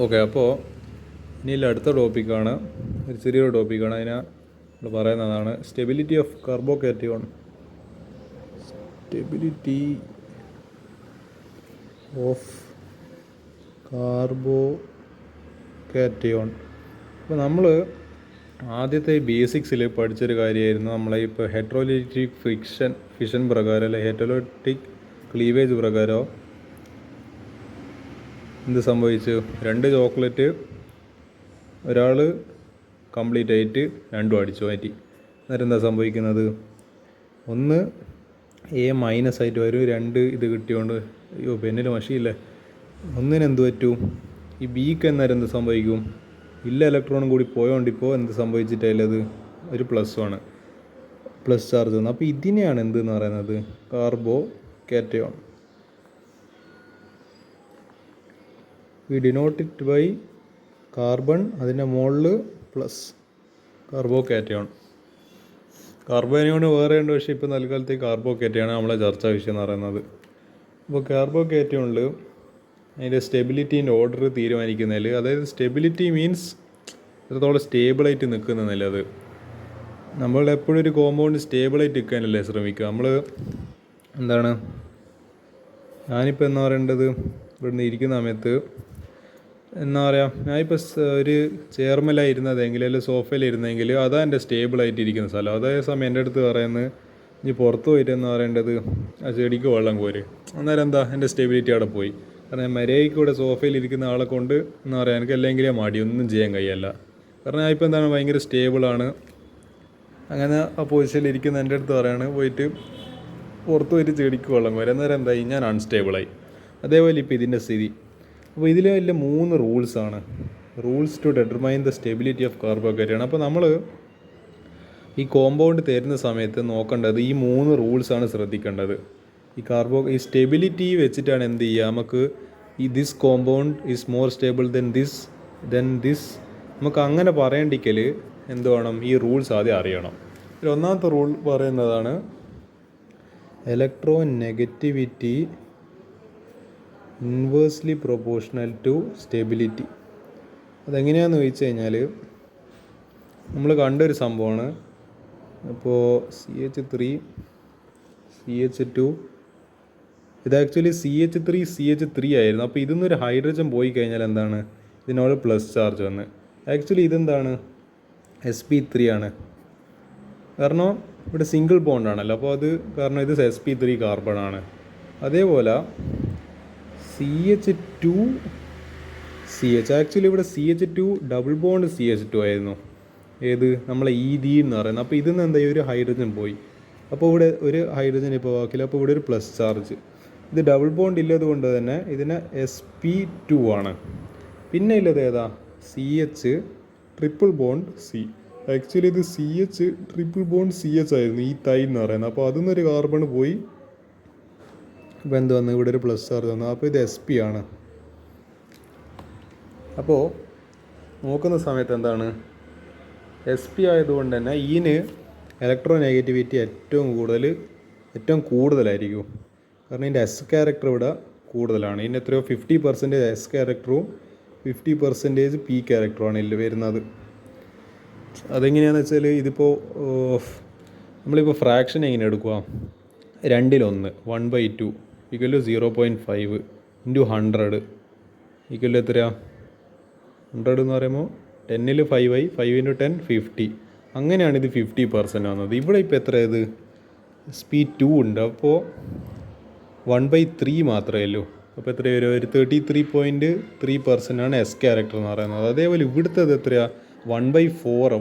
Okay, അപ്പോൾ ഇനിയുള്ള അടുത്ത ടോപ്പിക്കാണ്, ഒരു ചെറിയൊരു ടോപ്പിക്കാണ്. അതിനെ നമ്മൾ പറയുന്നതാണ് stability of carbocation. Stability of carbocation. അപ്പോൾ നമ്മൾ ആദ്യത്തെ ബേസിക്സിൽ പഠിച്ചൊരു കാര്യമായിരുന്നു, നമ്മളെ ഇപ്പോൾ ഹെറ്ററോലിറ്റിക് ഫിഷൻ പ്രകാരം അല്ലെ ഹെറ്ററോലിറ്റിക് ക്ലീവേജ് പ്രകാരം എന്ത് സംഭവിച്ചു? 2 ചോക്ലേറ്റ് ഒരാൾ കംപ്ലീറ്റ് ആയിട്ട് രണ്ടും അടിച്ചു മാറ്റി. അന്നേരം എന്താ സംഭവിക്കുന്നത്? ഒന്ന് A- ആയിട്ട് വരും, 2 ഇത് കിട്ടിയോണ്ട് അയ്യോ പെന്നിൽ മഷിയില്ലേ, ഒന്നിന് എന്ത് പറ്റും? ഈ ബിക്ക് എന്നേരം എന്ത് സംഭവിക്കും? ഇല്ല ഇലക്ട്രോണും കൂടി പോയോണ്ടിപ്പോൾ എന്ത് സംഭവിച്ചിട്ടത് ഒരു +1 പ്ലസ് ചാർജ് വന്നു. അപ്പോൾ ഇതിനെയാണ് എന്തെന്ന് പറയുന്നത്? Carbocation. We denote it by carbon, അതിൻ്റെ മുകളിൽ പ്ലസ്, കാർബോകാറ്റയോൺ. കാർബോനിയോൺ വേറെ ഉണ്ട്, പക്ഷേ ഇപ്പോൾ തൽക്കാലത്തേക്ക് കാർബോകാറ്റയാണ് നമ്മളെ ചർച്ചാ വിഷയം എന്ന് പറയുന്നത്. അപ്പോൾ കാർബോകാറ്റയോണിൽ അതിൻ്റെ സ്റ്റെബിലിറ്റീൻ്റെ ഓർഡർ തീരുമാനിക്കുന്നതിൽ, അതായത് സ്റ്റെബിലിറ്റി മീൻസ് എത്രത്തോളം സ്റ്റേബിളായിട്ട് നിൽക്കുന്നതല്ല. അത് നമ്മൾ എപ്പോഴും ഒരു കോമ്പൗണ്ട് സ്റ്റേബിളായിട്ട് നിൽക്കാനല്ലേ ശ്രമിക്കുക. നമ്മൾ എന്താണ്, ഞാനിപ്പോൾ എന്താ പറയേണ്ടത്, ഇവിടുന്ന് ഇരിക്കുന്ന സമയത്ത് എന്താ പറയുക, ഞാനിപ്പോൾ ഒരു ചെയർമേലായിരുന്നതെങ്കിൽ അല്ലെങ്കിൽ സോഫയിലിരുന്നെങ്കിൽ അതാ എൻ്റെ സ്റ്റേബിളായിട്ട് ഇരിക്കുന്ന സ്ഥലം. അതേസമയം എൻ്റെ അടുത്ത് പറയുന്നത് ഇനി പുറത്ത് പോയിട്ട് എന്ന് പറയേണ്ടത് ആ ചെടിക്ക് വെള്ളം കോര്. അന്നേരം എന്താ, എൻ്റെ സ്റ്റെബിലിറ്റി അവിടെ പോയി. കാരണം മര്യാദയ്ക്ക് കൂടെ സോഫയിലിരിക്കുന്ന ആളെ കൊണ്ട് എന്താ പറയുക, എനിക്ക് അല്ലെങ്കിലേ മടി, ഒന്നും ചെയ്യാൻ കഴിയല്ല. കാരണം ഞാൻ ഇപ്പോൾ എന്താണ് ഭയങ്കര സ്റ്റേബിളാണ്. അങ്ങനെ ആ പൊസിഷനിൽ ഇരിക്കുന്ന എൻ്റെ അടുത്ത് പറയാണ് പോയിട്ട് പുറത്ത് പോയിട്ട് ചെടിക്ക് വെള്ളം കോര്. അന്നേരം എന്തായി, ഞാൻ അൺസ്റ്റേബിളായി. അതേപോലെ ഇപ്പോൾ ഇതിൻ്റെ സ്ഥിതി. അപ്പോൾ ഇതിൽ വലിയ 3 റൂൾസാണ്, rules to determine the stability of carbocation. അപ്പോൾ നമ്മൾ ഈ കോമ്പൗണ്ട് തരുന്ന സമയത്ത് നോക്കേണ്ടത് ഈ 3 റൂൾസാണ് ശ്രദ്ധിക്കേണ്ടത്. ഈ സ്റ്റെബിലിറ്റി വെച്ചിട്ടാണ് എന്ത് ചെയ്യുക, നമുക്ക് ഈ this compound is more stable then this നമുക്ക് അങ്ങനെ പറയേണ്ടിക്കൽ എന്ത് വേണം, ഈ റൂൾസ് ആദ്യം അറിയണം. ഒന്നാമത്തെ റൂൾ പറയുന്നതാണ് electronegativity inversely proportional to stability. അതെങ്ങനെയാണെന്ന് ചോദിച്ചു കഴിഞ്ഞാൽ, നമ്മൾ കണ്ടൊരു സംഭവമാണ്. ഇപ്പോൾ CH3 CH2, ഇത് ആക്ച്വലി CH3 ആയിരുന്നു. അപ്പോൾ ഇതിന്നൊരു ഹൈഡ്രജൻ പോയി കഴിഞ്ഞാൽ എന്താണ്, ഇതിനോട് പ്ലസ് ചാർജ് വന്ന്. ആക്ച്വലി ഇതെന്താണ്, sp3 ആണ്. കാരണം ഇവിടെ സിംഗിൾ ബോണ്ടാണല്ലോ, അപ്പോൾ അത് കാരണം ഇത് sp3 കാർബണാണ്. അതേപോലെ CH2CH, ആക്ച്വലി ഇവിടെ CH2 ഡബിൾ ബോണ്ട് CH2 ആയിരുന്നു. ഏത്, നമ്മളെ ED എന്ന് പറയുന്നത്. അപ്പോൾ ഇതിൽ നിന്ന് എന്താ, ഒരു ഹൈഡ്രജൻ പോയി. അപ്പോൾ ഇവിടെ ഒരു ഹൈഡ്രജൻ ഇപ്പോൾ ബാക്കില്ല, അപ്പോൾ ഇവിടെ ഒരു പ്ലസ് ചാർജ്. ഇത് ഡബിൾ ബോണ്ട് ഇല്ലത് കൊണ്ട് തന്നെ ഇതിന് sp2 ആണ്. പിന്നെ ഇല്ലത് ഏതാ, CH triple bond C. Actually ഇത് CH ട്രിപ്പിൾ ബോണ്ട് CH ആയിരുന്നു, ഈ തൈ എന്ന് പറയുന്നത്. അപ്പോൾ അതിൽ നിന്നൊരു കാർബൺ പോയി, ഇപ്പോൾ എന്ത് വന്നു, ഇവിടെ ഒരു പ്ലസ് ചാർജ് വന്നു. അപ്പോൾ ഇത് sp ആണ്. അപ്പോൾ നോക്കുന്ന സമയത്ത് എന്താണ്, sp ആയതുകൊണ്ട് തന്നെ ഇതിന് ഇലക്ട്രോ നെഗറ്റിവിറ്റി ഏറ്റവും കൂടുതലായിരിക്കും. കാരണം ഇതിൻ്റെ S ക്യാരക്ടർ ഇവിടെ കൂടുതലാണ്. ഇതിൻ്റെ എത്രയോ 50% S ക്യാരക്ടറും 50% P ക്യാരക്ടറുമാണ് ഇതിൽ വരുന്നത്. അതെങ്ങനെയാണെന്ന് വെച്ചാൽ, ഇതിപ്പോൾ നമ്മളിപ്പോൾ ഫ്രാക്ഷൻ എങ്ങനെ എടുക്കുക, 2/1 1/2 = 0.5 × 100 = എത്രയാ, 100 എന്ന് പറയുമ്പോൾ 10ൽ 5 ആയി, 5 × 10 50. അങ്ങനെയാണ് ഇത് 50% വന്നത്. ഇവിടെ ഇപ്പോൾ എത്ര, ഇത് sp2 ഉണ്ട്. അപ്പോൾ 1/3 മാത്രമേ ഉള്ളൂ. അപ്പോൾ എത്ര വരും, ഒരു 33.3% ആണ് S ക്യാരക്ടർ എന്ന് പറയുന്നത്. അതേപോലെ ഇവിടുത്തെ എത്രയാണ്, 1/4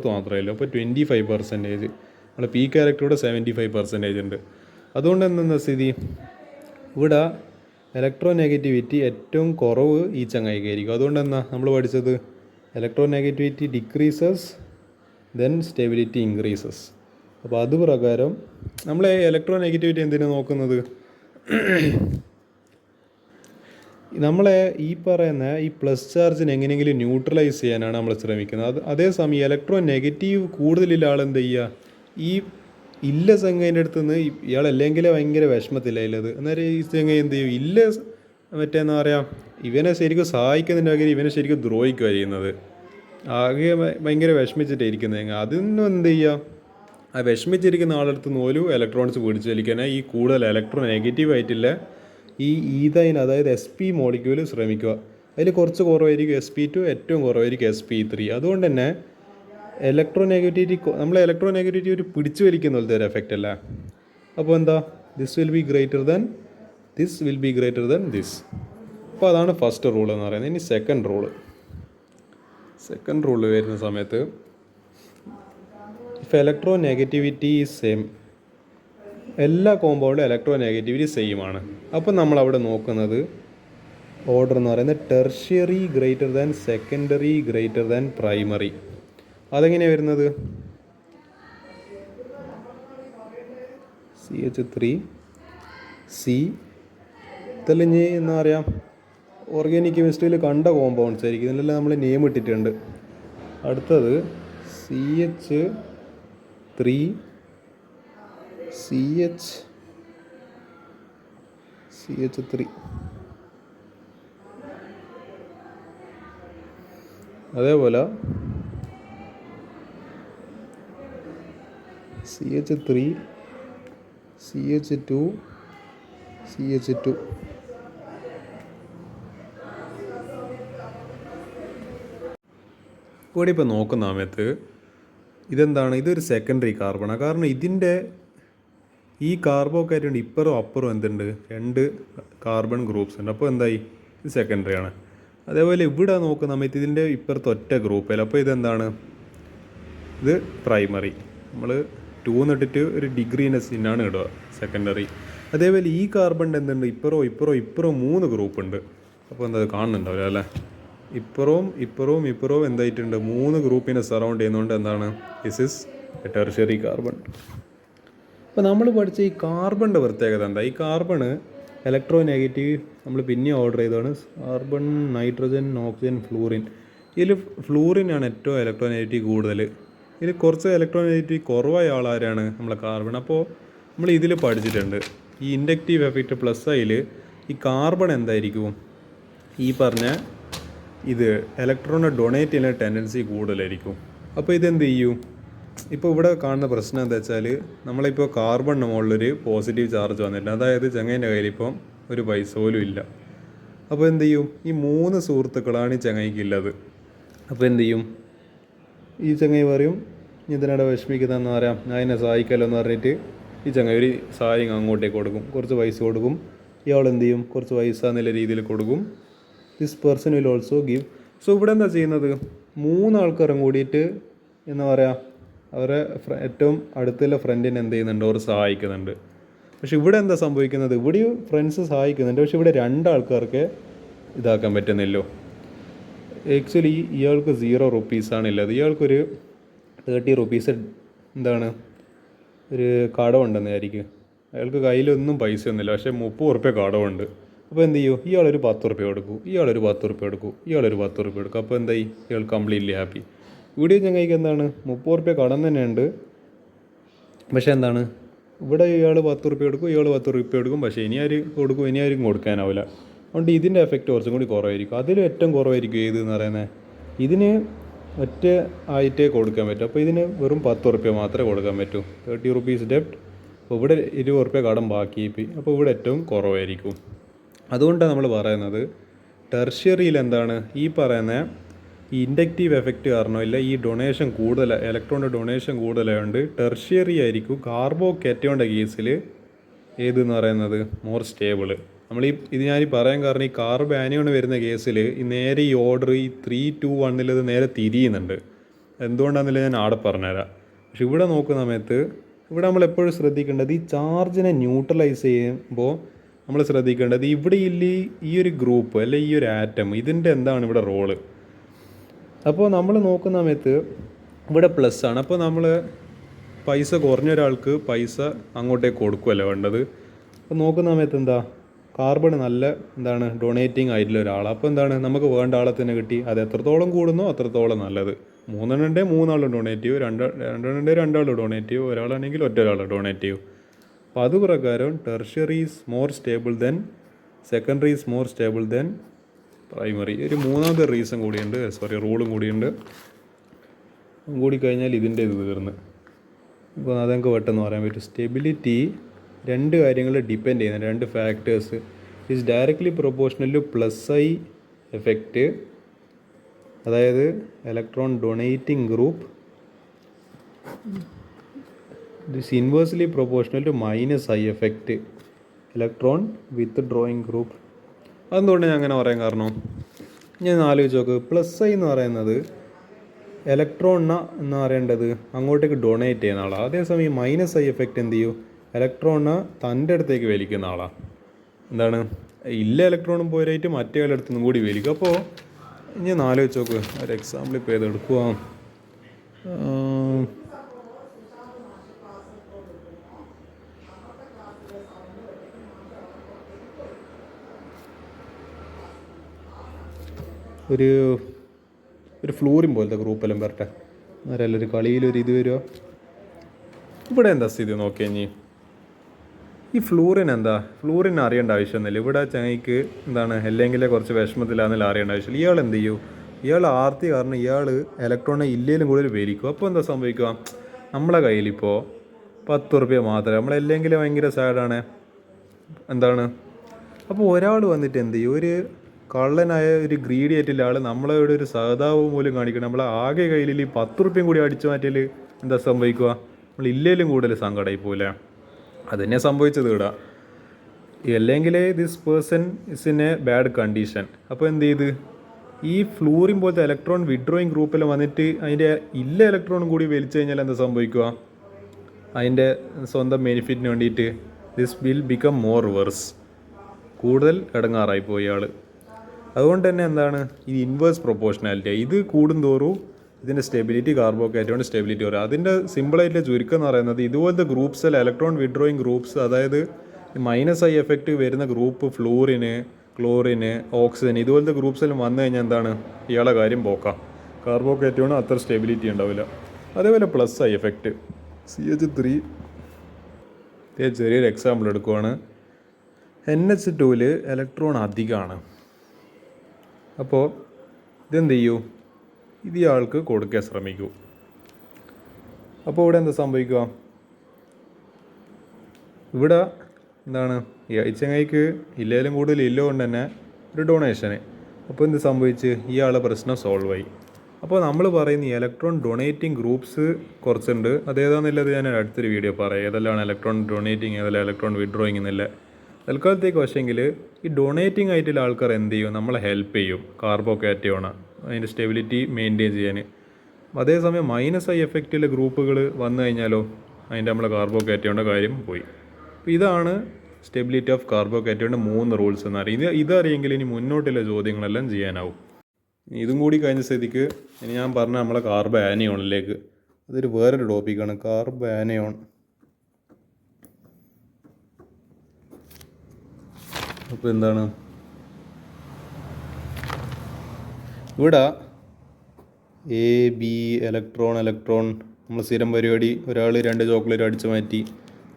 മാത്രമേ ഉള്ളൂ. അപ്പോൾ 25%. നമ്മൾ P ക്യാരക്ടറുടെ 75% ഉണ്ട്. അതുകൊണ്ട് എന്തെന്ന സ്ഥിതി, ഇവിടെ ഇലക്ട്രോ നെഗറ്റിവിറ്റി ഏറ്റവും കുറവ് ഈ ചങ്ങായിക്കായിരിക്കും. അതുകൊണ്ട് എന്താ നമ്മൾ പഠിച്ചത്, electro negativity decreases then stability increases. അപ്പോൾ അത് പ്രകാരം നമ്മൾ ഇലക്ട്രോ നെഗറ്റിവിറ്റി എന്തിനാണ് നോക്കുന്നത്, നമ്മളെ ഈ പറയുന്ന ഈ പ്ലസ് ചാർജിന് എങ്ങനെയെങ്കിലും ന്യൂട്രലൈസ് ചെയ്യാനാണ് നമ്മൾ ശ്രമിക്കുന്നത്. അതേസമയം ഇലക്ട്രോ നെഗറ്റീവ് കൂടുതലുള്ള ആളെന്ത് ചെയ്യുക, ഈ ഇല്ല സംഘേൻ്റെ അടുത്ത് നിന്ന് ഇയാളല്ലെങ്കിലേ ഭയങ്കര വിഷമത്തില്ല ഇല്ലത്. അന്നേരം ഈ സംഘം എന്ത് ചെയ്യും, ഇല്ല മറ്റേ എന്താ പറയുക, ഇവനെ ശരിക്കും സഹായിക്കുന്നതിൻ്റെ പകരം ഇവനെ ശരിക്കും ദ്രോഹിക്കുക ചെയ്യുന്നത്. ആകെ ഭയങ്കര വിഷമിച്ചിട്ട് ഇരിക്കുന്നത്. അതൊന്നും എന്ത് ചെയ്യുക, ആ വിഷമിച്ചിരിക്കുന്ന ആളെടുത്ത് പോലും ഇലക്ട്രോൺസ് പിടിച്ച് വലിക്കാനായി ഈ കൂടുതൽ ഇലക്ട്രോൺ നെഗറ്റീവ് ആയിട്ടില്ല ഈ ഈഥൈൻ, അതായത് SP മോളിക്യൂല് ശ്രമിക്കുക. അതിൽ കുറച്ച് കുറവായിരിക്കും SP2, ഏറ്റവും കുറവായിരിക്കും SP3. അതുകൊണ്ട് തന്നെ നമ്മളെ ഇലക്ട്രോ നെഗറ്റിവിറ്റി ഒരു പിടിച്ചു വലിക്കുന്ന പോലത്തെ ഒരു എഫക്റ്റ് അല്ല. അപ്പോൾ എന്താ, this will be greater than this. അപ്പോൾ അതാണ് ഫസ്റ്റ് റൂൾ എന്ന് പറയുന്നത്. ഇനി സെക്കൻഡ് റൂള് വരുന്ന സമയത്ത്, if electro negativity is same, എല്ലാ കോമ്പൗണ്ടിലും ഇലക്ട്രോ നെഗറ്റിവിറ്റി സെയിം ആണ്. അപ്പം നമ്മളവിടെ നോക്കുന്നത് ഓർഡർ എന്ന് പറയുന്നത് tertiary greater than secondary greater than primary. അതെങ്ങനെയാണ് വരുന്നത്? CH3 C തെളിഞ്ഞ് എന്താ പറയുക, ഓർഗാനിക് കെമിസ്ട്രിയിൽ കണ്ട കോമ്പൗണ്ട്സ് ആയിരിക്കും. ഇതിലെല്ലാം നമ്മൾ നെയിം ഇട്ടിട്ടുണ്ട്. അടുത്തത് CH3 അതേപോലെ CH3 CH2 ഇവിടെ ഇപ്പോൾ നോക്കുന്ന സമയത്ത് ഇതെന്താണ്, ഇതൊരു സെക്കൻഡറി കാർബണാണ്. കാരണം ഇതിൻ്റെ ഈ കാർബോക്കേറ്റുണ്ട് ഇപ്പുറവും അപ്പുറവും എന്തുണ്ട്, 2 കാർബൺ ഗ്രൂപ്പ്സ് ഉണ്ട്. അപ്പോൾ എന്തായി, ഇത് സെക്കൻഡറി ആണ്. അതേപോലെ ഇവിടെ നോക്കുന്ന സമയത്ത് ഇതിൻ്റെ ഇപ്പുറത്ത് ഒറ്റ ഗ്രൂപ്പില്ല. അപ്പോൾ ഇതെന്താണ്, ഇത് പ്രൈമറി. നമ്മൾ 2 എന്നിട്ടിട്ട് ഒരു ഡിഗ്രീനെസ് ഇന്നാണ് ഇടുക, സെക്കൻഡറി. അതേപോലെ ഈ കാർബണിൻ്റെ എന്തുണ്ട്, ഇപ്പുറവും 3 ഗ്രൂപ്പ് ഉണ്ട്. അപ്പോൾ എന്താ കാണുന്നുണ്ടാവില്ല അല്ലേ, ഇപ്പുറവും എന്തായിട്ടുണ്ട്, 3 ഗ്രൂപ്പിനെ സറൗണ്ട് ചെയ്യുന്നതുകൊണ്ട് എന്താണ്, this is A tertiary carbon. അപ്പോൾ നമ്മൾ പഠിച്ച ഈ കാർബണിൻ്റെ പ്രത്യേകത എന്താ, ഈ കാർബണ് ഇലക്ട്രോ നെഗറ്റീവ് നമ്മൾ പിന്നെ ഓർഡർ ചെയ്തതാണ്. Carbon, nitrogen, oxygen, fluorine. ഇതിൽ ഫ്ലൂറിനാണ് ഏറ്റവും ഇലക്ട്രോ നെഗറ്റീവ് കൂടുതൽ. ഇതിൽ കുറച്ച് ഇലക്ട്രോ നെഗറ്റീവ് കുറവായ ആളാരാണ്, നമ്മളെ കാർബൺ. അപ്പോൾ നമ്മൾ ഇതിൽ പഠിച്ചിട്ടുണ്ട് ഈ ഇൻഡക്റ്റീവ് എഫക്റ്റ് പ്ലസ് അതിൽ ഈ കാർബൺ എന്തായിരിക്കും, ഈ പറഞ്ഞ ഇത് ഇലക്ട്രോണെ ഡൊണേറ്റ് ചെയ്യുന്ന ടെൻഡൻസി കൂടുതലായിരിക്കും. അപ്പോൾ ഇതെന്ത് ചെയ്യും, ഇപ്പോൾ ഇവിടെ കാണുന്ന പ്രശ്നം എന്താ വെച്ചാൽ, നമ്മളിപ്പോൾ കാർബണിന് മുകളിലൊരു പോസിറ്റീവ് ചാർജ് വന്നിട്ടുണ്ട്. അതായത് ചങ്ങേൻ്റെ കയ്യിൽ ഇപ്പം ഒരു പൈസ പോലും ഇല്ല. അപ്പോൾ എന്ത് ചെയ്യും, ഈ 3 സുഹൃത്തുക്കളാണ് ഈ ചങ്ങയ്ക്കുള്ളത്. അപ്പോൾ എന്ത് ചെയ്യും, ഈ ചങ്ങായി പറയും ഇതിനവിടെ വിഷമിക്കുന്നതെന്ന് പറയാം, ഞാൻ എന്നെ സഹായിക്കാമല്ലോ എന്ന് പറഞ്ഞിട്ട് ഈ ചങ്ങായി ഒരു സഹായം അങ്ങോട്ടേക്ക് കൊടുക്കും, കുറച്ച് പൈസ കൊടുക്കും. ഇയാൾ എന്ത് ചെയ്യും, കുറച്ച് പൈസ എന്നുള്ള രീതിയിൽ കൊടുക്കും. This person will also give. So ഇവിടെ എന്താ ചെയ്യുന്നത്, 3 ആൾക്കാരും കൂടിയിട്ട് എന്താ പറയുക, അവരെ ഏറ്റവും അടുത്തുള്ള ഫ്രണ്ടിനെ എന്ത് ചെയ്യുന്നുണ്ട്, അവർ സഹായിക്കുന്നുണ്ട്. പക്ഷെ ഇവിടെ എന്താ സംഭവിക്കുന്നത്, ഇവിടെയും ഫ്രണ്ട്സ് സഹായിക്കുന്നുണ്ട്. പക്ഷെ ഇവിടെ 2 ആൾക്കാർക്ക് ഇതാക്കാൻ പറ്റുന്നില്ലോ. ആക്ച്വലി ഇയാൾക്ക് 0 റുപ്പീസാണ് ഉള്ളത്. ഇയാൾക്കൊരു 30 റുപ്പീസ് എന്താണ് ഒരു കടമുണ്ടെന്ന് വിചാരിക്കും. അയാൾക്ക് കയ്യിലൊന്നും പൈസ ഒന്നുമില്ല, പക്ഷേ 30 ഉറുപ്പ്യ കടമുണ്ട്. അപ്പോൾ എന്ത് ചെയ്യും, ഇയാളൊരു 10 റുപ്യ കൊടുക്കും, ഇയാളൊരു 10 റുപ്യ കൊടുക്കും. അപ്പോൾ എന്തായി, ഇയാൾ കംപ്ലീറ്റ്ലി ഹാപ്പി. ഇവിടെ ചങ്ങായിക്ക് എന്താണ് 30 റുപ്യ കടം തന്നെയുണ്ട്. പക്ഷേ എന്താണ്, ഇവിടെ ഇയാൾ 10 റുപ്യ കൊടുക്കും, ഇയാൾ 10 റുപ്യ കൊടുക്കും. പക്ഷേ ഇനി ആരും കൊടുക്കാനാവില്ല. അതുകൊണ്ട് ഇതിൻ്റെ എഫക്റ്റ് കുറച്ചും കൂടി കുറവായിരിക്കും. അതിലും ഏറ്റവും കുറവായിരിക്കും ഏതെന്ന് പറയുന്നത്, ഇതിന് ഒറ്റ ആയിട്ടേ കൊടുക്കാൻ പറ്റും. അപ്പോൾ ഇതിന് വെറും 10 റുപ്യ മാത്രമേ കൊടുക്കാൻ പറ്റൂ, 30 റുപ്പീസ് ഡെപ്റ്റ്. അപ്പോൾ ഇവിടെ 20 റുപ്യ കടം ബാക്കി. അപ്പോൾ ഇവിടെ ഏറ്റവും കുറവായിരിക്കും. അതുകൊണ്ടാണ് നമ്മൾ പറയുന്നത് ടെർഷ്യറിയിൽ എന്താണ് ഈ പറയുന്ന ഈ ഇൻഡക്റ്റീവ് എഫക്റ്റ് കാരണമില്ല, ഈ ഡൊണേഷൻ കൂടുതൽ, ഇലക്ട്രോണിൻ്റെ ഡൊണേഷൻ കൂടുതലായതുകൊണ്ട് ടെർഷ്യറി ആയിരിക്കും കാർബോക്കേറ്റോണിൻ്റെ കേസിൽ ഏതെന്ന് പറയുന്നത് മോർ സ്റ്റേബിള്. ഇത് ഞാൻ പറയാൻ കാരണം, ഈ കാർബ് ആനിയോൺ വരുന്ന കേസിൽ നേരെ ഈ ഓർഡർ ഈ 3, 2, 1 ഇത് നേരെ തിരിയുന്നുണ്ട്. എന്തുകൊണ്ടാണെന്നില്ല ഞാൻ ആടെ പറഞ്ഞുതരാം. പക്ഷെ ഇവിടെ നോക്കുന്ന സമയത്ത് ഇവിടെ നമ്മൾ എപ്പോഴും ശ്രദ്ധിക്കേണ്ടത്, ഈ ചാർജിനെ ന്യൂട്രലൈസ് ചെയ്യുമ്പോൾ നമ്മൾ ശ്രദ്ധിക്കേണ്ടത് ഇവിടെ ഇല്ല ഈ ഒരു ഗ്രൂപ്പ് അല്ലെ ഈ ഒരു ആറ്റം, ഇതിൻ്റെ എന്താണ് ഇവിടെ റോള്. അപ്പോൾ നമ്മൾ നോക്കുന്ന സമയത്ത് ഇവിടെ പ്ലസ് ആണ്. അപ്പോൾ നമ്മൾ പൈസ കുറഞ്ഞ ഒരാൾക്ക് പൈസ അങ്ങോട്ടേക്ക് കൊടുക്കുമല്ലോ വേണ്ടത്. അപ്പോൾ നോക്കുന്ന സമയത്ത് എന്താ, കാർബൺ നല്ല എന്താണ് ഡൊണേറ്റിംഗ് ആയിട്ടുള്ള ഒരാൾ. അപ്പോൾ എന്താണ്, നമുക്ക് വേണ്ട ആളെ തന്നെ കിട്ടി. അത് എത്രത്തോളം കൂടുന്നോ അത്രത്തോളം നല്ലത്. 3 എണ്ണുണ്ടെങ്കിൽ 3 ആൾ ഡൊണേറ്റീവ്, 2 എണ്ണുണ്ടെങ്കിൽ 2 ആൾ ഡൊണേറ്റീവ്, ഒരാളാണെങ്കിൽ ഒറ്റ ഒരാൾ ഡൊണേറ്റീവ്. അപ്പോൾ അത് പ്രകാരം tertiary is more stable then secondary is more stable than primary. ഒരു മൂന്നാമത്തെ റീസൺ കൂടിയുണ്ട്, റൂളും കൂടിയുണ്ട്. കൂടി കഴിഞ്ഞാൽ ഇതിൻ്റെ ഇത് തീർന്ന്. അപ്പോൾ അതെനിക്ക് പെട്ടെന്ന് പറയാൻ പറ്റും. സ്റ്റെബിലിറ്റി രണ്ട് കാര്യങ്ങൾ ഡിപ്പെൻഡ് ചെയ്യുന്നത്, രണ്ട് factors. Is directly proportional to plus I effect, അതായത് electron donating group. This inversely proportional to minus I effect, electron withdrawing group. അതെന്തുകൊണ്ട് ഞാൻ അങ്ങനെ പറയാൻ കാരണം, ഞാൻ ആലോചിച്ച് നോക്ക്. പ്ലസ് ഐ എന്ന് പറയുന്നത് ഇലക്ട്രോണിനെ എന്ന് പറയേണ്ടത് അങ്ങോട്ടേക്ക് ഡൊണേറ്റ് ചെയ്യുന്ന ആളാണ്. അതേസമയം മൈനസ് ഐ എഫക്റ്റ് എന്ത് ചെയ്യും, ഇലക്ട്രോണിനെ തൻ്റെ അടുത്തേക്ക് വലിക്കുന്ന ആളാണ്. എന്താണ്, ഇല്ല ഇലക്ട്രോണും പോരായിട്ട് മറ്റേ അടുത്തു നിന്നും കൂടി വലിക്കും. അപ്പോൾ ഞാൻ ആലോചിച്ച് നോക്ക്, ഒരു എക്സാമ്പിൾ ഇപ്പോൾ ഏതെടുക്കുക. ഒരു ഫ്ലൂറിൻ പോലത്തെ ഗ്രൂപ്പെല്ലാം വരട്ടെ, അന്നേരമല്ല ഒരു കളിയിലൊരു ഇത് വരുമോ. ഇവിടെ എന്താ സ്ഥിതി നോക്കിയാൽ ഇനി ഈ ഫ്ലൂറിൻ അറിയേണ്ട ആവശ്യമൊന്നുമില്ല. ഇവിടെ ചങ്ങയ്ക്ക് എന്താണ്, അല്ലെങ്കിൽ കുറച്ച് വിഷമത്തിലാണെന്നില്ല അറിയേണ്ട ആവശ്യമില്ല. ഇയാൾ എന്ത് ചെയ്യും, ഇയാൾ ആർത്തി കാരണം ഇയാൾ ഇലക്ട്രോണിനെ ഇല്ലേലും കൂടുതൽ വലിക്കും. അപ്പോൾ എന്താ സംഭവിക്കുക, നമ്മളെ കയ്യിലിപ്പോൾ 10 റുപ്യ മാത്രമേ, നമ്മളെല്ലെങ്കിൽ ഭയങ്കര സാഡാണ്. എന്താണ്, അപ്പോൾ ഒരാൾ വന്നിട്ട് എന്ത് ചെയ്യും, ഒരു കള്ളനായ ഒരു ഗ്രീഡി ആയിട്ടുള്ള ആൾ നമ്മളോട് ഒരു സഹതാപം പോലും കാണിക്കണം. നമ്മളെ ആകെ കയ്യിൽ ഈ 10 റുപ്യയും കൂടി അടിച്ചു മാറ്റിയാൽ എന്താ സംഭവിക്കുക, നമ്മൾ ഇല്ലേലും കൂടുതൽ സങ്കടമായി പോലെ. അതുതന്നെ സംഭവിച്ചത് ഇവിടെ. അല്ലെങ്കിൽ this person is in A bad condition. അപ്പോൾ എന്ത് ചെയ്ത് ഈ ഫ്ലൂറിൻ പോലത്തെ ഇലക്ട്രോൺ വിഡ്രോയിങ് ഗ്രൂപ്പിൽ വന്നിട്ട് അതിൻ്റെ ഇല്ല ഇലക്ട്രോണും കൂടി വലിച്ചു കഴിഞ്ഞാൽ എന്താ സംഭവിക്കുക, അതിൻ്റെ സ്വന്തം ബെനിഫിറ്റിന് വേണ്ടിയിട്ട് this will become more worse, കൂടുതൽ ഇടങ്ങാറായി പോയി ആൾ. അതുകൊണ്ട് തന്നെ എന്താണ് ഈ ഇൻവേഴ്സ് പ്രൊപ്പോർഷണാലിറ്റി, ഇത് കൂടുന്തോറും ഇതിൻ്റെ സ്റ്റെബിലിറ്റി കാർബോകാറ്റോണിൻ്റെ സ്റ്റെബിലിറ്റി പറയും. അതിൻ്റെ സിമ്പിളായിട്ടുള്ള ചുരുക്കം എന്ന് പറയുന്നത് ഇതുപോലത്തെ ഗ്രൂപ്പ്സിൽ ഇലക്ട്രോൺ വിഡ്രോയിങ് ഗ്രൂപ്പ്സ്, അതായത് മൈനസ് ഐ എഫക്റ്റ് വരുന്ന ഗ്രൂപ്പ് ഫ്ലൂറിന്, ക്ലോറിന്, ഓക്സിജൻ, ഇതുപോലത്തെ ഗ്രൂപ്പ്സെല്ലാം വന്നു കഴിഞ്ഞാൽ എന്താണ് ഇയാളെ കാര്യം പോക്കാം. കാർബോകാറ്റോണ് അത്ര സ്റ്റെബിലിറ്റി ഉണ്ടാവില്ല. അതേപോലെ പ്ലസ് ഐ എഫക്റ്റ് CH3, ചെറിയൊരു എക്സാമ്പിൾ എടുക്കുവാണ്. NH2 ഇലക്ട്രോൺ അധികമാണ്. അപ്പോൾ ഇതെന്ത് ചെയ്യൂ, ഇത് ഇയാൾക്ക് കൊടുക്കാൻ ശ്രമിക്കൂ. അപ്പോൾ ഇവിടെ എന്താ സംഭവിക്കുക, ഇവിടെ എന്താണ് ഈ ചങ്ങായിക്ക് ഇല്ലേലും കൂടുതൽ ഇല്ലുകൊണ്ട് തന്നെ ഒരു ഡൊണേഷന്. അപ്പോൾ എന്ത് സംഭവിച്ച് ഇയാളെ പ്രശ്നം സോൾവ് ആയി. അപ്പോൾ നമ്മൾ പറയുന്ന ഈ ഇലക്ട്രോൺ ഡൊണേറ്റിംഗ് ഗ്രൂപ്പ്സ് കുറച്ചുണ്ട്. അതേതാണെന്നുള്ളത് ഞാൻ അടുത്തൊരു വീഡിയോ പറയാം, ഏതെല്ലാം ഇലക്ട്രോൺ ഡൊണേറ്റിംഗ്, ഏതെല്ലാം ഇലക്ട്രോൺ വിഡ്രോയിങ് എന്നില്ല. തൽക്കാലത്തേക്ക് പക്ഷേങ്കിൽ ഈ ഡൊണേറ്റിംഗ് ആയിട്ടുള്ള ആൾക്കാർ എന്ത് ചെയ്യും, നമ്മളെ ഹെൽപ്പ് ചെയ്യും കാർബോകാറ്റോണ് അതിൻ്റെ സ്റ്റെബിലിറ്റി മെയിൻറ്റെയിൻ ചെയ്യാൻ. അതേസമയം മൈനസ് ഐ എഫക്റ്റിലെ ഗ്രൂപ്പുകൾ വന്നു കഴിഞ്ഞാലോ അതിൻ്റെ നമ്മളെ കാർബോകാറ്റോണിൻ്റെ കാര്യം പോയി. അപ്പോൾ ഇതാണ് സ്റ്റെബിലിറ്റി ഓഫ് കാർബോകാറ്റോണിൻ്റെ 3 റൂൾസ് എന്ന് അറിയാം. ഇതറിയെങ്കിൽ ഇനി മുന്നോട്ടുള്ള ചോദ്യങ്ങളെല്ലാം ചെയ്യാനാവും. ഇതും കൂടി കഴിഞ്ഞ സ്ഥിതിക്ക് ഇനി ഞാൻ പറഞ്ഞ നമ്മളെ കാർബോ ആനിയോണിലേക്ക്, അതൊരു വേറൊരു ടോപ്പിക്കാണ്, കാർബോ ആനിയോൺ. അപ്പോൾ എന്താണ് ഇവിടെ AB ഇലക്ട്രോൺ നമ്മൾ സ്ഥിരം പരിപാടി, ഒരാൾ 2 ചോക്ലേറ്റ് അടിച്ചു മാറ്റി.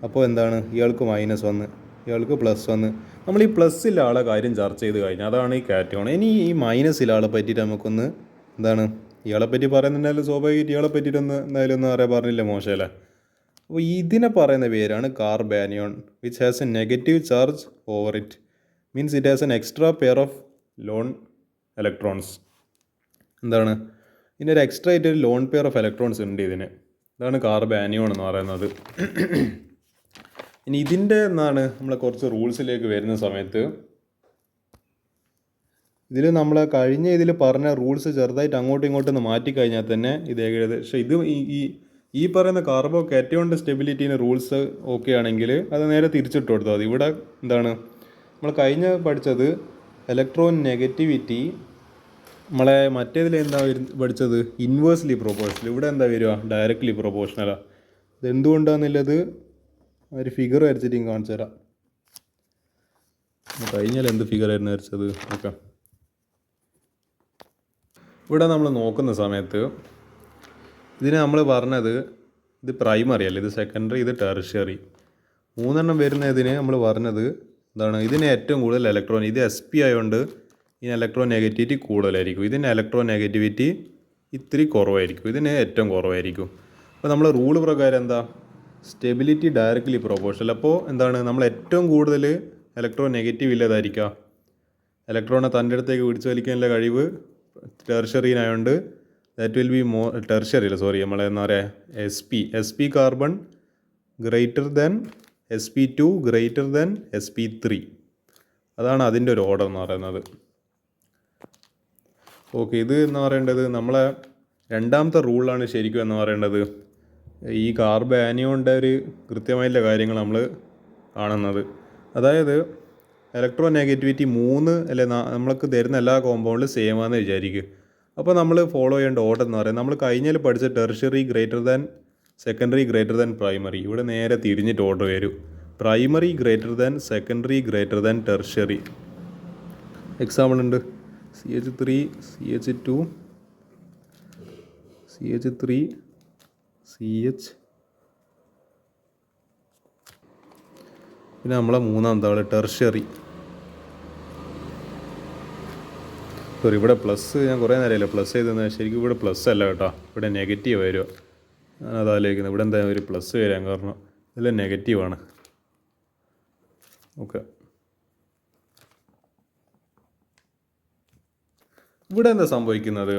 അപ്പോൾ എന്താണ് ഇയാൾക്ക് മൈനസ് വന്ന്, ഇയാൾക്ക് പ്ലസ് വന്ന്. നമ്മൾ ഈ പ്ലസ്സിലെ ആളെ കാര്യം ചർച്ച ചെയ്ത് കഴിഞ്ഞാൽ അതാണ് ഈ കാറ്റോൺ. ഇനി ഈ മൈനസിലെ ആളെ പറ്റിയിട്ട് നമുക്കൊന്ന് എന്താണ്, ഇയാളെ പറ്റി പറയുന്നുണ്ടായാലും സ്വാഭാവികമായിട്ട് ഇയാളെ പറ്റിയിട്ടൊന്ന് എന്തായാലും ഒന്നും അറിയാൻ പറഞ്ഞില്ല, മോശമല്ല. അപ്പോൾ ഇതിനെ പറയുന്ന പേരാണ് carbanion, which has A negative charge over it, means it has an extra pair of loan electrons. എന്താണ് ഇതിനൊരു എക്സ്ട്രാ ആയിട്ട് ഒരു ലോൺ പെയർ ഓഫ് ഇലക്ട്രോൺസ് ഉണ്ട് ഇതിന്. ഇതാണ് കാർബാനിയോൺ എന്ന് പറയുന്നത്. ഇനി ഇതിൻ്റെ എന്താണ് നമ്മൾ കുറച്ച് റൂൾസിലേക്ക് വരുന്ന സമയത്ത് ഇതിൽ നമ്മൾ കഴിഞ്ഞ ഇതിൽ പറഞ്ഞ റൂൾസ് ചെറുതായിട്ട് അങ്ങോട്ടും ഇങ്ങോട്ടും മാറ്റിക്കഴിഞ്ഞാൽ തന്നെ ഇത് ഏകദേശം ഇത് ഈ പറയുന്ന കാർബോകാറ്റോണിൻ്റെ സ്റ്റെബിലിറ്റീൻ്റെ റൂൾസ് ഓക്കെ ആണെങ്കിൽ അത് നേരെ തിരിച്ചിട്ട് കൊടുത്താൽ മതി. ഇവിടെ എന്താണ് നമ്മൾ കഴിഞ്ഞ പഠിച്ചത് ഇലക്ട്രോൺ നെഗറ്റിവിറ്റി, നമ്മളെ മറ്റേതിൽ എന്താ പഠിച്ചത് ഇൻവേഴ്സ്ലി പ്രൊപ്പോർഷണൽ. ഇവിടെ എന്താ വരിക ഡയറക്റ്റ്ലി പ്രൊപ്പോർഷണലാണ്. ഇതെന്തുകൊണ്ടാണെന്നുള്ളത് ഒരു ഫിഗർ വരച്ചിട്ട് കാണിച്ചു തരാം. കഴിഞ്ഞാൽ എന്ത് ഫിഗറായിരുന്നു വരച്ചത് ഓക്കെ. ഇവിടെ നമ്മൾ നോക്കുന്ന സമയത്ത് ഇതിന് നമ്മൾ പറഞ്ഞത് ഇത് പ്രൈമറി അല്ല, ഇത് സെക്കൻഡറി, ഇത് ടെർഷ്യറി. 3 വരുന്നതിന് നമ്മൾ പറഞ്ഞത് എന്താണ് ഇതിന് ഏറ്റവും കൂടുതൽ ഇലക്ട്രോൺ, ഇത് SP ആയതുകൊണ്ട് ഇതിന് ഇലക്ട്രോ നെഗറ്റിവിറ്റി കൂടുതലായിരിക്കും, ഇതിന് ഇലക്ട്രോ നെഗറ്റിവിറ്റി ഇത്തിരി കുറവായിരിക്കും, ഇതിന് ഏറ്റവും കുറവായിരിക്കും. അപ്പോൾ നമ്മൾ റൂള് പ്രകാരം എന്താ, സ്റ്റെബിലിറ്റി ഡയറക്റ്റ്ലി പ്രൊപ്പോർഷണൽ. അപ്പോൾ എന്താണ്, നമ്മൾ ഏറ്റവും കൂടുതൽ ഇലക്ട്രോ നെഗറ്റീവ് ഇല്ലതായിരിക്കുക, ഇലക്ട്രോണെ തൻ്റെ അടുത്തേക്ക് പിടിച്ചു വലിക്കാനുള്ള കഴിവ് ടെർഷറിനായതുകൊണ്ട് ദാറ്റ് വിൽ ബി നമ്മളെന്താ പറയുക SP carbon greater than SP2 greater than SP3. അതാണ് അതിൻ്റെ ഒരു ഓർഡർ എന്ന് പറയുന്നത്. ഓക്കെ, ഇത് എന്ന് പറയേണ്ടത് നമ്മളെ രണ്ടാമത്തെ റൂളാണ് ശരിക്കും എന്ന് പറയേണ്ടത്. ഈ കാർബൺ ആനിയോണിൻ്റെ ഒരു കൃത്യമായിട്ടുള്ള കാര്യങ്ങൾ നമ്മൾ കാണുന്നത്. അതായത് ഇലക്ട്രോ നെഗറ്റിവിറ്റി 3 അല്ലെ നമ്മൾക്ക് തരുന്ന എല്ലാ കോമ്പൗണ്ടിലും സെയിം ആണെന്ന് വിചാരിക്കുക. അപ്പോൾ നമ്മൾ ഫോളോ ചെയ്യേണ്ട ഓർഡർ എന്ന് പറയുന്നത്, നമ്മൾ കഴിഞ്ഞാൽ പഠിച്ച tertiary greater than secondary greater than primary, ഇവിടെ നേരെ തിരിഞ്ഞിട്ട് ഓർഡർ വരും. Primary greater than secondary greater than tertiary. Example ഉണ്ട്, CH3 CH2 CH3 CH, പിന്നെ നമ്മളെ മൂന്നാമത്തെ ആൾ ടെർഷറി. സോറി, ഇവിടെ പ്ലസ് ഞാൻ കുറേ നേരമല്ലേ പ്ലസ് ചെയ്തെന്ന്, ശരിക്കും ഇവിടെ പ്ലസ് അല്ല കേട്ടോ, ഇവിടെ നെഗറ്റീവ് വരും. ഞാനത് ആലോചിക്കുന്നത്, ഇവിടെ എന്താ ഒരു പ്ലസ് വരാൻ കാരണം ഇതിൽ നെഗറ്റീവാണ്. ഓക്കെ, ഇവിടെ എന്താ സംഭവിക്കുന്നത്,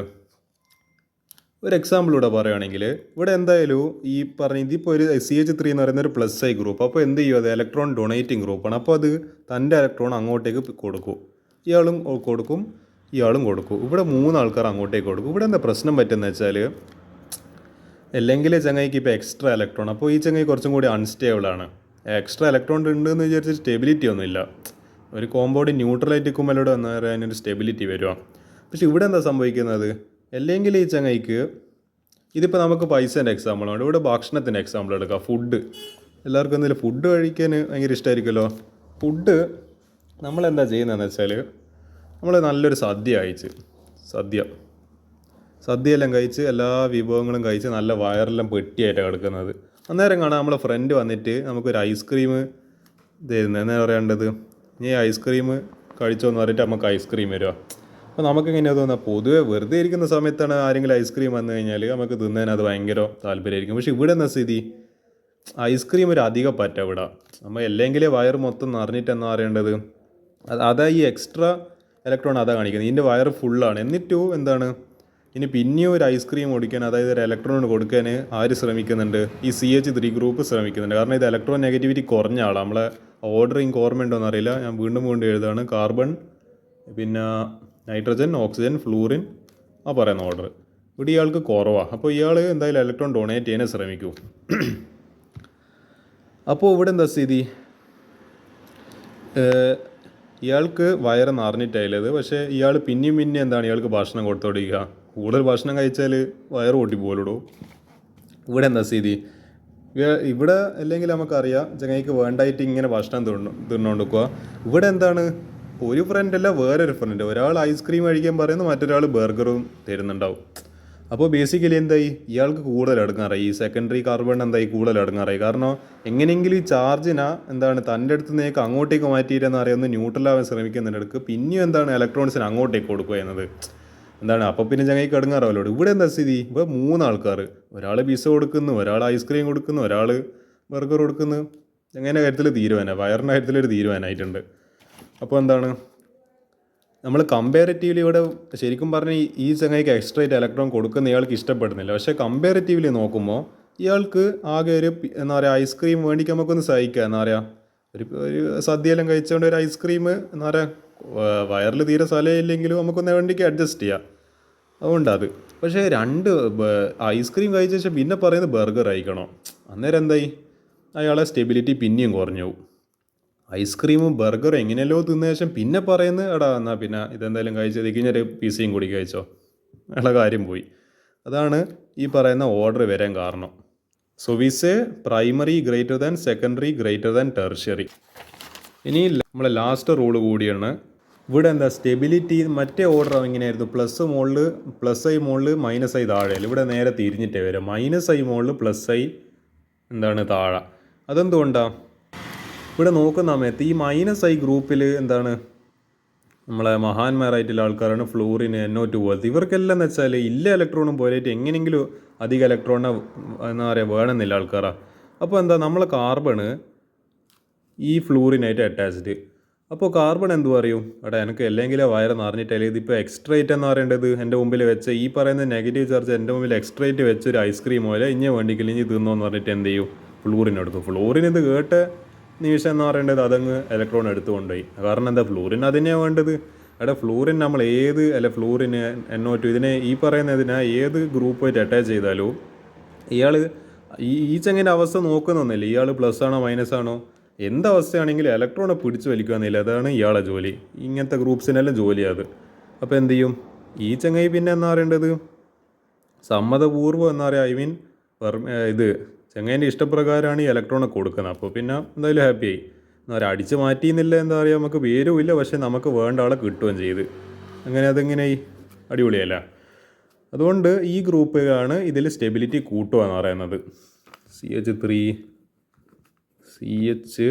ഒരു എക്സാമ്പിൾ ഇവിടെ പറയുകയാണെങ്കിൽ, ഇവിടെ എന്തായാലും ഈ പറഞ്ഞ ഇതിപ്പോൾ ഒരു CH3 എന്ന് പറയുന്ന ഒരു +I ഗ്രൂപ്പ്. അപ്പോൾ എന്ത് ചെയ്യും, അത് ഇലക്ട്രോൺ ഡൊണേറ്റിംഗ് ഗ്രൂപ്പാണ്. അപ്പോൾ അത് തൻ്റെ ഇലക്ട്രോൺ അങ്ങോട്ടേക്ക് കൊടുക്കും, ഇയാളും കൊടുക്കും ഇയാളും കൊടുക്കും. ഇവിടെ 3 ആൾക്കാർ അങ്ങോട്ടേക്ക് കൊടുക്കും. ഇവിടെ എന്താ പ്രശ്നം പറ്റുന്നത് വെച്ചാൽ, അല്ലെങ്കിൽ ചങ്ങായിക്ക് ഇപ്പോൾ എക്സ്ട്രാ ഇലക്ട്രോൺ, അപ്പോൾ ഈ ചങ്ങായി കുറച്ചും കൂടി അൺസ്റ്റേബിളാണ്. എക്സ്ട്രാ ഇലക്ട്രോൺ ഉണ്ടെന്ന് വിചാരിച്ച് സ്റ്റെബിലിറ്റി ഒന്നുമില്ല. ഒരു കോമ്പൗണ്ട് ന്യൂട്രലായിട്ട് നിൽക്കുമ്പോഴോട് എന്ന് പറയാനൊരു സ്റ്റെബിലിറ്റി വരുക. പക്ഷെ ഇവിടെ എന്താ സംഭവിക്കുന്നത്, അല്ലെങ്കിൽ ഈ ചങ്ങായിക്ക് ഇതിപ്പോൾ നമുക്ക് പൈസേൻ്റെ എക്സാമ്പിളാണ്, ഇവിടെ ഭക്ഷണത്തിൻ്റെ എക്സാമ്പിൾ എടുക്കുക. ഫുഡ്, എല്ലാവർക്കും എന്തെങ്കിലും ഫുഡ് കഴിക്കാൻ ഭയങ്കര ഇഷ്ടമായിരിക്കുമല്ലോ. ഫുഡ് നമ്മളെന്താ ചെയ്യുന്നതെന്ന് വെച്ചാൽ, നമ്മൾ നല്ലൊരു സദ്യയെല്ലാം കഴിച്ച് എല്ലാ വിഭവങ്ങളും കഴിച്ച് നല്ല വയറെല്ലാം പെട്ടിയായിട്ടാണ് കിടക്കുന്നത്. അന്നേരം കാണാം നമ്മളെ ഫ്രണ്ട് വന്നിട്ട് നമുക്കൊരു ഐസ്ക്രീം തരുന്നത്. എന്നാ പറയേണ്ടത്, നീ ഐസ്ക്രീം കഴിച്ചോന്ന് പറഞ്ഞിട്ട് നമുക്ക് ഐസ്ക്രീം വരിക. അപ്പോൾ നമുക്കെങ്ങനെയാണ് തോന്നുക, പൊതുവെ വെറുതെ ഇരിക്കുന്ന സമയത്താണ് ആരെങ്കിലും ഐസ്ക്രീം വന്നു കഴിഞ്ഞാൽ നമുക്ക് തിന്നാൻ അത് ഭയങ്കര താല്പര്യമായിരിക്കും. പക്ഷേ ഇവിടെ എന്ന സ്ഥിതി, ഐസ്ക്രീം ഒരു അധികം പറ്റ ഇവിടെ, നമ്മൾ അല്ലെങ്കിൽ വയർ മൊത്തം നിറഞ്ഞിട്ട് എന്നാ പറയേണ്ടത്, അതാ ഈ എക്സ്ട്രാ ഇലക്ട്രോൺ അതാ കാണിക്കുന്നത്. ഇതിൻ്റെ വയർ ഫുള്ളാണ്. എന്നിട്ടും എന്താണ്, ഇനി പിന്നെയും ഒരു ഐസ്ക്രീം കൊടുക്കാൻ, അതായത് ഒരു ഇലക്ട്രോൺ കൊടുക്കാൻ ആര് ശ്രമിക്കുന്നുണ്ട്, ഈ CH3 ഗ്രൂപ്പ് ശ്രമിക്കുന്നുണ്ട്. കാരണം ഇത് ഇലക്ട്രോൺ നെഗറ്റിവിറ്റി കുറഞ്ഞ ആളാണ്. നമ്മളെ ഓർഡറിങ് ഓർമ്മ ഉണ്ടോയെന്ന് അറിയില്ല, ഞാൻ വീണ്ടും എഴുതാണ്. കാർബൺ, പിന്നെ നൈട്രജൻ, ഓക്സിജൻ, ഫ്ലൂറിൻ, ആ പറയുന്ന ഓർഡർ. ഇവിടെ ഇയാൾക്ക് കുറവാണ്. അപ്പോൾ ഇയാൾ എന്തായാലും ഇലക്ട്രോൺ ഡൊണേറ്റ് ചെയ്യാൻ ശ്രമിക്കൂ. അപ്പോൾ ഇവിടെ എന്താ സ്ഥിതി, ഇയാൾക്ക് വയറ് നിറഞ്ഞിട്ടായത്. പക്ഷേ ഇയാൾ പിന്നെയും എന്താണ്, ഇയാൾക്ക് ഭക്ഷണം കൊടുത്തോണ്ടിരിക്കുക. കൂടുതൽ ഭക്ഷണം കഴിച്ചാൽ വയറ് പൊട്ടിപ്പോലോ. ഇവിടെ എന്താ സ്ഥിതി, ഇവിടെ അല്ലെങ്കിൽ നമുക്കറിയാം ചങ്ങായിക്ക് വേണ്ടായിട്ട് ഇങ്ങനെ ഭക്ഷണം തിന്നുകൊണ്ടിരിക്കുക. ഇവിടെ എന്താണ്, ഒരു ഫ്രണ്ടല്ല വേറൊരു ഫ്രണ്ട്, ഒരാൾ ഐസ്ക്രീം കഴിക്കാൻ പറയുന്നു, മറ്റൊരാൾ ബർഗറും തരുന്നുണ്ടാവും. അപ്പോൾ ബേസിക്കലി എന്തായി, ഇയാൾക്ക് കൂടുതൽ എടുക്കാറായി, ഈ സെക്കൻഡറി കാർബൺ എന്തായി കൂടുതൽ എടുക്കാറായി. കാരണം എങ്ങനെയെങ്കിലും ഈ ചാർജിനാ എന്താണ് തൻ്റെ അടുത്ത് നിന്നേക്ക് അങ്ങോട്ടേക്ക് മാറ്റിയിട്ടെന്ന് അറിയാവുന്ന ന്യൂട്രലാവാൻ ശ്രമിക്കുന്നതിനിടക്ക് പിന്നെയും എന്താണ് ഇലക്ട്രോൺസിന് അങ്ങോട്ടേക്ക് കൊടുക്കുക എന്നത് എന്താണ്. അപ്പോൾ പിന്നെ ചങ്ങായിക്ക് എടുക്കാറാവല്ലോ. ഇവിടെ എന്താ സ്ഥിതി, ഇപ്പോൾ 3 ആൾക്കാർ, ഒരാൾ പിസ്സ കൊടുക്കുന്നു, ഒരാൾ ഐസ്ക്രീം കൊടുക്കുന്നു, ഒരാൾ ബർഗർ കൊടുക്കുന്നു. അങ്ങനെ കാര്യത്തിൽ തീരുമാനമാണ്, വയറിൻ്റെ കാര്യത്തിലൊരു തീരുമാനമായിട്ടുണ്ട്. അപ്പോൾ എന്താണ്, നമ്മൾ കമ്പാരിറ്റീവ്ലി ഇവിടെ ശരിക്കും പറഞ്ഞാൽ ഈ ചങ്ങായിക്ക് എക്സ്ട്രാ ഇലക്ട്രോൺ കൊടുക്കുന്ന ഇയാൾക്ക് ഇഷ്ടപ്പെടുന്നില്ല. പക്ഷേ കമ്പാരിറ്റീവ്ലി നോക്കുമ്പോൾ ഇയാൾക്ക് ആകെ ഒരു എന്താ പറയുക, ഐസ്ക്രീം വേണ്ടിക്ക് നമുക്കൊന്ന് സഹിക്കുക. എന്താ പറയുക, ഒരു സദ്യയെല്ലാം കഴിച്ചുകൊണ്ട് ഒരു ഐസ്ക്രീം എന്താ പറയുക, വയറിൽ തീരെ സ്ഥലമില്ലെങ്കിലും നമുക്കൊന്ന് വേണ്ടിക്ക് അഡ്ജസ്റ്റ് ചെയ്യാം. അതുകൊണ്ട് അത്. പക്ഷേ 2 ഐസ്ക്രീം കഴിച്ച ശേഷം പിന്നെ പറയുന്നത് ബർഗർ കഴിക്കണോ, അന്നേരം എന്തായി, അയാളെ സ്റ്റെബിലിറ്റി പിന്നെയും കുറഞ്ഞു പോകും. ഐസ്ക്രീമും ബർഗറും എങ്ങനെയല്ലോ തിന്ന ശേഷം പിന്നെ പറയുന്നത്, എടാ എന്നാൽ പിന്നെ ഇതെന്തായാലും കഴിച്ചത് കഴിഞ്ഞൊരു പിസയും കൂടി കഴിച്ചോ, അയാളെ കാര്യം പോയി. അതാണ് ഈ പറയുന്ന ഓർഡർ വരാൻ കാരണം. So we say primary greater than secondary greater than tertiary. ഇനി നമ്മളെ ലാസ്റ്റ് റൂള് കൂടിയാണ്. ഇവിടെ എന്താ സ്റ്റെബിലിറ്റി, മറ്റേ ഓർഡർ എങ്ങനെയായിരുന്നു, +I മുകളിൽ -I താഴെ. ഇവിടെ നേരെ തിരിഞ്ഞിട്ടേ വരും, -I മുകളിൽ +I എന്താണ് താഴെ. അതെന്തുകൊണ്ടാണ്, ഇവിടെ നോക്കുന്ന സമയത്ത് ഈ -I ഗ്രൂപ്പിൽ എന്താണ് നമ്മളെ മഹാന്മാരായിട്ടുള്ള ആൾക്കാരാണ് ഫ്ലൂറിൻ, NO2 പോലത്തെ. ഇവർക്കെല്ലാം എന്ന് വെച്ചാൽ ഇല്ല ഇലക്ട്രോണും പോലെയായിട്ട് എങ്ങനെയെങ്കിലും അധികം ഇലക്ട്രോണിനെ എന്താ പറയുക വേണമെന്നില്ല ആൾക്കാരാണ്. അപ്പോൾ എന്താ നമ്മളെ കാർബണ് ഈ ഫ്ലൂറിനായിട്ട് അറ്റാച്ച്ഡ്. അപ്പോൾ കാർബൺ എന്ത് പറയും, എടാ എനിക്ക് അല്ലെങ്കിലും വയറ് നിറഞ്ഞിട്ടല്ലേ, ഇതിപ്പോൾ എക്സ്ട്രേറ്റ് എന്ന് പറയേണ്ടത് എൻ്റെ മുമ്പിൽ വെച്ച ഈ പറയുന്ന നെഗറ്റീവ് ചാർജ് എൻ്റെ മുമ്പിൽ എക്സ്ട്രേറ്റ് വെച്ചൊരു ഐസ്ക്രീം പോലെ ഇനി വേണ്ടിക്കില്ല ഇനി തിന്നോന്ന് പറഞ്ഞിട്ട് എന്ത് ചെയ്യും, ഫ്ലൂറിൻ എടുത്തു. ഫ്ലൂറിൻ ഇത് കേട്ട് നിമിഷം എന്ന് പറയേണ്ടത് അതങ്ങ് ഇലക്ട്രോൺ എടുത്തു കൊണ്ടുപോയി. കാരണം എന്താ, ഫ്ലൂറിൻ അതിനെയാണ് വേണ്ടത്. അവിടെ ഫ്ലൂറിൻ നമ്മൾ ഫ്ലൂറിൻ NO2 ഇതിനെ ഈ പറയുന്നതിനെ ഏത് ഗ്രൂപ്പായിട്ട് അറ്റാച്ച് ചെയ്താലും ഇയാൾ ഈ ചെങ്ങിൻ്റെ അവസ്ഥ നോക്കുന്നൊന്നുമില്ല. ഇയാൾ പ്ലസ് ആണോ മൈനസ് ആണോ എന്തവസ്ഥയാണെങ്കിലും ഇലക്ട്രോണെ പിടിച്ച് വലിക്കുകയെന്നില്ല. അതാണ് ഇയാളെ ജോലി. ഇങ്ങനത്തെ ഗ്രൂപ്പ്സിനെല്ലാം ജോലിയാണ്. അപ്പോൾ എന്ത് ചെയ്യും ഈ ചങ്ങായി, പിന്നെ എന്താ പറയേണ്ടത്, സമ്മതപൂർവ്വം എന്താ പറയുക, ഇത് ചങ്ങേൻ്റെ ഇഷ്ടപ്രകാരമാണ് ഈ ഇലക്ട്രോണെ കൊടുക്കുന്നത്. അപ്പോൾ പിന്നെ എന്തായാലും ഹാപ്പിയായി. എന്താ പറയുക, അടിച്ച് മാറ്റിയെന്നില്ല, എന്താ പറയുക, നമുക്ക് പേരുമില്ല, പക്ഷേ നമുക്ക് വേണ്ട ആളെ കിട്ടുകയും ചെയ്ത്. അങ്ങനെ അതെങ്ങനെ അടിപൊളിയല്ല. അതുകൊണ്ട് ഈ ഗ്രൂപ്പാണ് ഇതിൽ സ്റ്റെബിലിറ്റി കൂട്ടുക എന്ന് പറയുന്നത്. CH3 CH2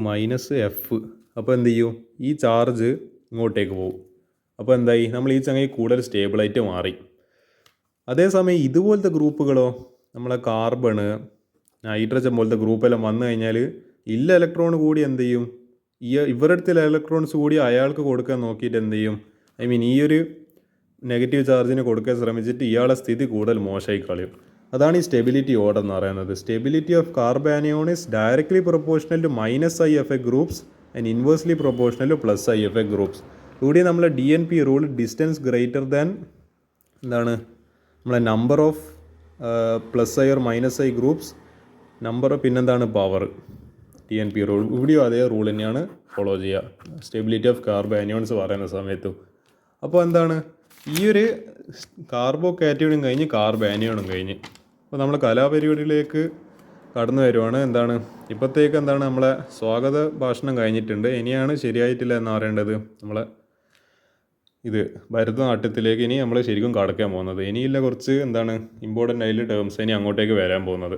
-F. അപ്പോൾ എന്ത് ചെയ്യും, ഈ ചാർജ് ഇങ്ങോട്ടേക്ക് പോകും. അപ്പോൾ എന്തായി, നമ്മൾ ഈ ചങ്ങായി കൂടുതൽ സ്റ്റേബിളായിട്ട് മാറി. അതേസമയം ഇതുപോലത്തെ ഗ്രൂപ്പുകളോ, നമ്മളെ കാർബണ്, ഹൈഡ്രജൻ പോലത്തെ ഗ്രൂപ്പെല്ലാം വന്നു കഴിഞ്ഞാൽ ഇല്ല ഇലക്ട്രോൺ കൂടി എന്ത് ചെയ്യും, ഇവരുടെ അടുത്തുള്ള ഇലക്ട്രോൺസ് കൂടി അയാൾക്ക് കൊടുക്കാൻ നോക്കിയിട്ട് എന്ത് ചെയ്യും, ഈ ഒരു നെഗറ്റീവ് ചാർജിന് കൊടുക്കാൻ ശ്രമിച്ചിട്ട് ഇയാളെ സ്ഥിതി കൂടുതൽ മോശമായി കളയും. അതാണ് ഈ സ്റ്റെബിലിറ്റി ഓർഡർ എന്ന് പറയുന്നത്. Stability of carbanion is directly proportional to -I groups and inversely proportional to +I groups. ഇവിടെ നമ്മളെ DNP rule, distance greater than എന്താണ് നമ്മളെ number of +I or -I groups, number പിന്നെന്താണ് പവർ, DNP റൂൾ. ഇവിടെയും അതേ rule തന്നെയാണ് follow ചെയ്യുക stability of കാർബാനിയോൺസ് പറയുന്ന സമയത്തും. അപ്പോൾ എന്താണ്, ഈ ഒരു കാർബോ കാറ്റയോണും കഴിഞ്ഞ് കാർബാനിയോണും കഴിഞ്ഞ് അപ്പോൾ നമ്മൾ കലാപരിപാടിയിലേക്ക് കടന്നു വരുവാണ്. എന്താണ് ഇപ്പോഴത്തേക്ക് എന്താണ് നമ്മളെ സ്വാഗത ഭാഷണം കഴിഞ്ഞിട്ടുണ്ട്. ഇനിയാണ് ശരിയായിട്ടില്ല എന്ന് പറയേണ്ടത് നമ്മളെ ഭരതനാട്യത്തിലേക്ക് ഇനി നമ്മൾ ശരിക്കും കടക്കാൻ പോകുന്നത്. ഇനിയില്ല കുറച്ച് എന്താണ് ഇമ്പോർട്ടൻ്റ് ആയിട്ടുള്ള ടേംസ് ഇനി അങ്ങോട്ടേക്ക് വരാൻ പോകുന്നത്.